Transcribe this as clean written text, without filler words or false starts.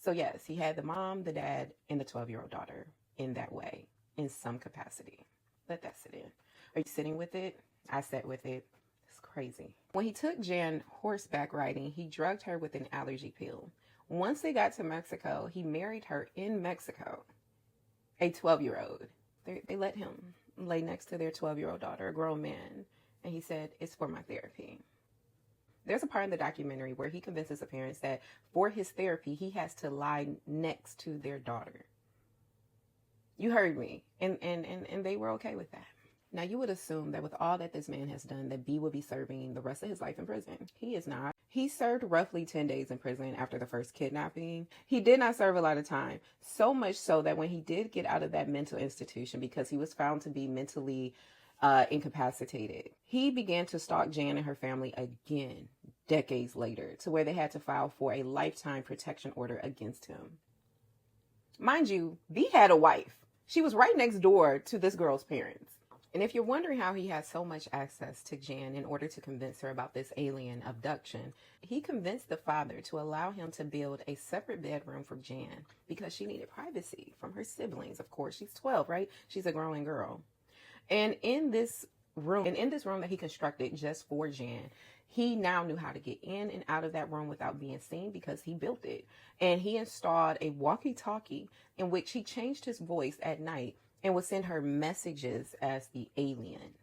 So yes, he had the mom, the dad, and the 12-year-old daughter in that way, in some capacity. Let that sit in. Are you sitting with it? I sat with it. It's crazy. When he took Jan horseback riding, he drugged her with an allergy pill. Once they got to Mexico, he married her in Mexico, a 12-year-old. They let him lay next to their 12-year-old daughter, a grown man, and he said, it's for my therapy. There's a part in the documentary where he convinces the parents that for his therapy, he has to lie next to their daughter. You heard me. And they were okay with that. Now, you would assume that with all that this man has done, that B would be serving the rest of his life in prison. He is not. He served roughly 10 days in prison after the first kidnapping. He did not serve a lot of time. So much so that when he did get out of that mental institution, because he was found to be mentally incapacitated, he began to stalk Jan and her family again decades later, to where they had to file for a lifetime protection order against him. Mind you, B had a wife. She was right next door to this girl's parents. And if you're wondering how he had so much access to Jan in order to convince her about this alien abduction, he convinced the father to allow him to build a separate bedroom for Jan because she needed privacy from her siblings. Of course, she's 12, right? She's a growing girl. And in this room that he constructed just for Jan, he now knew how to get in and out of that room without being seen because he built it. And he installed a walkie-talkie in which he changed his voice at night and would send her messages as the alien.